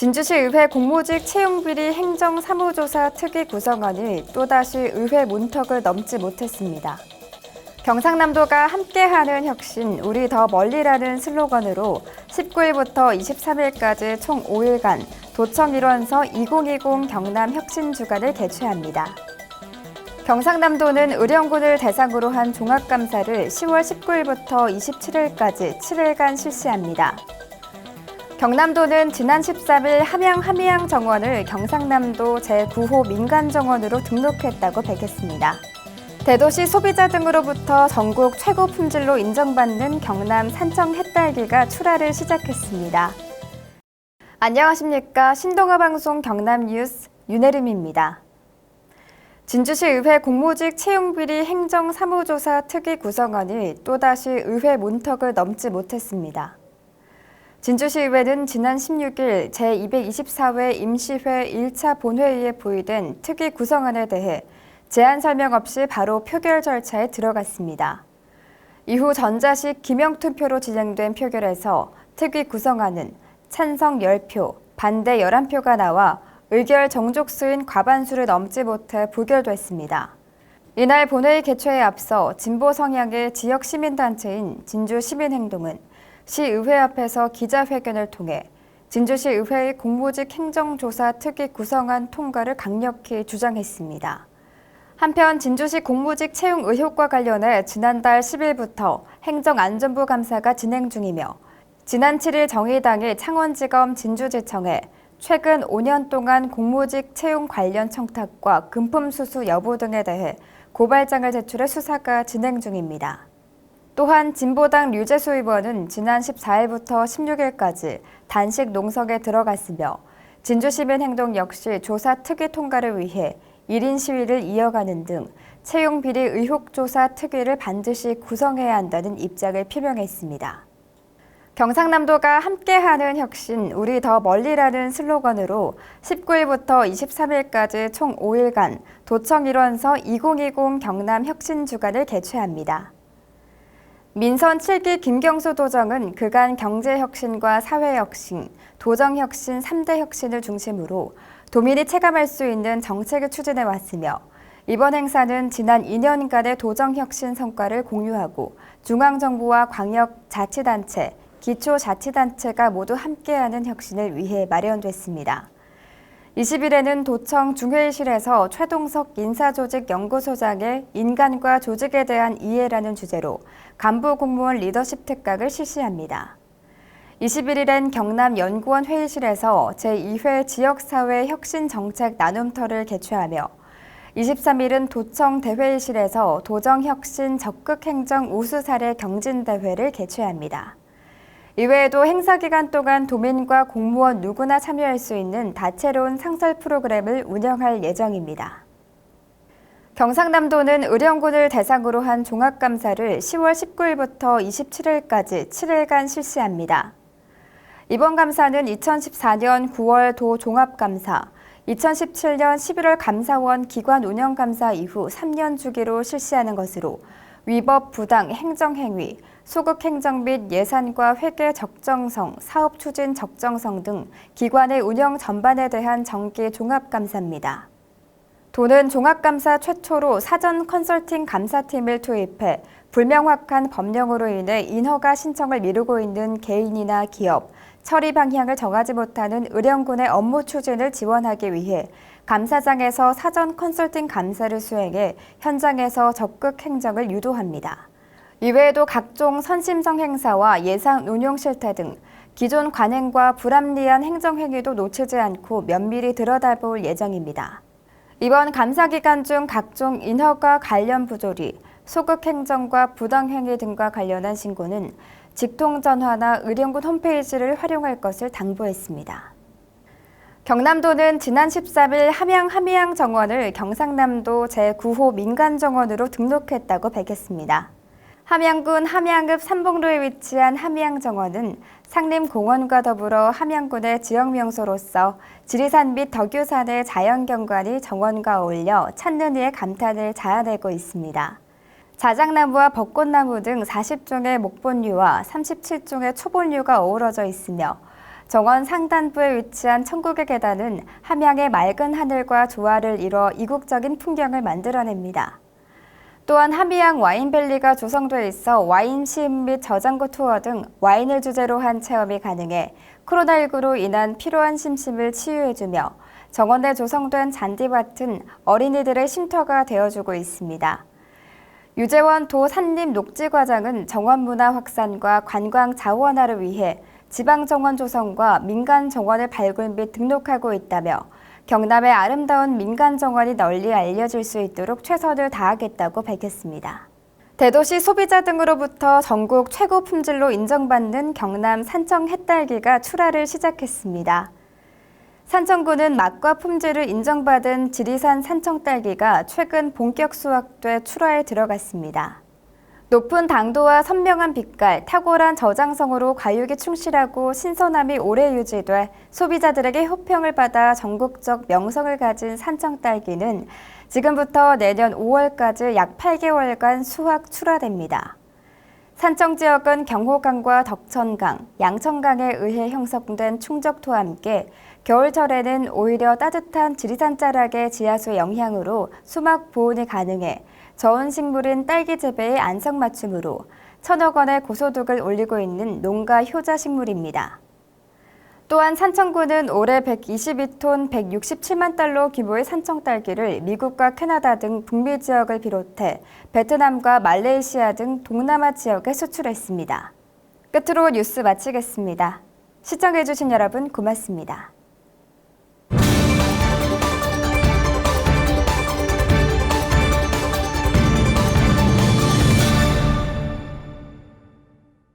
진주시의회 공무직 채용비리 행정사무조사 특위 구성안이 또다시 의회 문턱을 넘지 못했습니다. 경상남도가 함께하는 혁신, 우리 더 멀리라는 슬로건으로 19일부터 23일까지 총 5일간 도청 일원서 2020 경남 혁신 주간을 개최합니다. 경상남도는 의령군을 대상으로 한 종합감사를 10월 19일부터 27일까지 7일간 실시합니다. 경남도는 지난 13일 함양 정원을 경상남도 제9호 민간정원으로 등록했다고 밝혔습니다. 대도시 소비자 등으로부터 전국 최고 품질로 인정받는 경남 산청 햇딸기가 출하를 시작했습니다. 안녕하십니까. 신동아 방송 경남 뉴스 윤혜림입니다. 진주시의회 공무직 채용비리 행정사무조사 특위 구성안이 또다시 의회 문턱을 넘지 못했습니다. 진주시의회는 지난 16일 제224회 임시회 1차 본회의에 보의된 특위 구성안에 대해 제안 설명 없이 바로 표결 절차에 들어갔습니다. 이후 전자식 기명투표로 진행된 표결에서 특위 구성안은 찬성 10표, 반대 11표가 나와 의결 정족수인 과반수를 넘지 못해 부결됐습니다. 이날 본회의 개최에 앞서 진보 성향의 지역 시민단체인 진주시민행동은 시의회 앞에서 기자회견을 통해 진주시의회의 공무직 행정조사 특위 구성안 통과를 강력히 주장했습니다. 한편 진주시 공무직 채용 의혹과 관련해 지난달 10일부터 행정안전부 감사가 진행 중이며 지난 7일 정의당이 창원지검 진주지청에 최근 5년 동안 공무직 채용 관련 청탁과 금품 수수 여부 등에 대해 고발장을 제출해 수사가 진행 중입니다. 또한 진보당 류재수 의원은 지난 14일부터 16일까지 단식 농성에 들어갔으며 진주시민행동 역시 조사 특위 통과를 위해 1인 시위를 이어가는 등 채용비리 의혹 조사 특위를 반드시 구성해야 한다는 입장을 표명했습니다. 경상남도가 함께하는 혁신, 우리 더 멀리라는 슬로건으로 19일부터 23일까지 총 5일간 도청 일원서 2020 경남 혁신 주간을 개최합니다. 민선 7기 김경수 도정은 그간 경제혁신과 사회혁신, 도정혁신 3대 혁신을 중심으로 도민이 체감할 수 있는 정책을 추진해 왔으며 이번 행사는 지난 2년간의 도정혁신 성과를 공유하고 중앙정부와 광역자치단체, 기초자치단체가 모두 함께하는 혁신을 위해 마련됐습니다. 20일에는 도청 중회의실에서 최동석 인사조직연구소장의 인간과 조직에 대한 이해라는 주제로 간부 공무원 리더십 특강을 실시합니다. 21일엔 경남연구원 회의실에서 제2회 지역사회 혁신정책 나눔터를 개최하며 23일은 도청 대회의실에서 도정혁신 적극행정 우수사례 경진대회를 개최합니다. 이외에도 행사 기간 동안 도민과 공무원 누구나 참여할 수 있는 다채로운 상설 프로그램을 운영할 예정입니다. 경상남도는 의령군을 대상으로 한 종합감사를 10월 19일부터 27일까지 7일간 실시합니다. 이번 감사는 2014년 9월 도 종합감사, 2017년 11월 감사원 기관 운영감사 이후 3년 주기로 실시하는 것으로 위법 부당 행정행위, 소극 행정 및 예산과 회계 적정성, 사업 추진 적정성 등 기관의 운영 전반에 대한 정기 종합감사입니다. 도는 종합감사 최초로 사전 컨설팅 감사팀을 투입해 불명확한 법령으로 인해 인허가 신청을 미루고 있는 개인이나 기업, 처리 방향을 정하지 못하는 의령군의 업무 추진을 지원하기 위해 감사장에서 사전 컨설팅 감사를 수행해 현장에서 적극 행정을 유도합니다. 이외에도 각종 선심성 행사와 예산 운용 실태 등 기존 관행과 불합리한 행정행위도 놓치지 않고 면밀히 들여다볼 예정입니다. 이번 감사 기간 중 각종 인허가 관련 부조리, 소극 행정과 부당행위 등과 관련한 신고는 직통전화나 의령군 홈페이지를 활용할 것을 당부했습니다. 경남도는 지난 13일 함양 정원을 경상남도 제9호 민간정원으로 등록했다고 밝혔습니다. 함양군 함양읍 삼봉로에 위치한 함양정원은 상림공원과 더불어 함양군의 지역명소로서 지리산 및 덕유산의 자연경관이 정원과 어울려 찾는 이의 감탄을 자아내고 있습니다. 자작나무와 벚꽃나무 등 40종의 목본류와 37종의 초본류가 어우러져 있으며 정원 상단부에 위치한 천국의 계단은 함양의 맑은 하늘과 조화를 이뤄 이국적인 풍경을 만들어냅니다. 또한 함양 와인밸리가 조성돼 있어 와인 시음 및 저장고 투어 등 와인을 주제로 한 체험이 가능해 코로나19로 인한 피로한 심심을 치유해주며 정원에 조성된 잔디밭은 어린이들의 쉼터가 되어주고 있습니다. 유재원 도 산림녹지과장은 정원 문화 확산과 관광 자원화를 위해 지방정원 조성과 민간정원을 발굴 및 등록하고 있다며 경남의 아름다운 민간정원이 널리 알려질 수 있도록 최선을 다하겠다고 밝혔습니다. 대도시 소비자 등으로부터 전국 최고 품질로 인정받는 경남 산청 햇딸기가 출하를 시작했습니다. 산청구는 맛과 품질을 인정받은 지리산 산청딸기가 최근 본격 수확돼 출하에 들어갔습니다. 높은 당도와 선명한 빛깔, 탁월한 저장성으로 과육이 충실하고 신선함이 오래 유지돼 소비자들에게 호평을 받아 전국적 명성을 가진 산청딸기는 지금부터 내년 5월까지 약 8개월간 수확 출하됩니다. 산청 지역은 경호강과 덕천강, 양천강에 의해 형성된 충적토와 함께 겨울철에는 오히려 따뜻한 지리산 자락의 지하수의 영향으로 수막 보온이 가능해 저온 식물인 딸기 재배에 안성맞춤으로 천억 원의 고소득을 올리고 있는 농가 효자 식물입니다. 또한 산청구는 올해 122톤 167만 달러 규모의 산청 딸기를 미국과 캐나다 등 북미 지역을 비롯해 베트남과 말레이시아 등 동남아 지역에 수출했습니다. 끝으로 뉴스 마치겠습니다. 시청해주신 여러분 고맙습니다.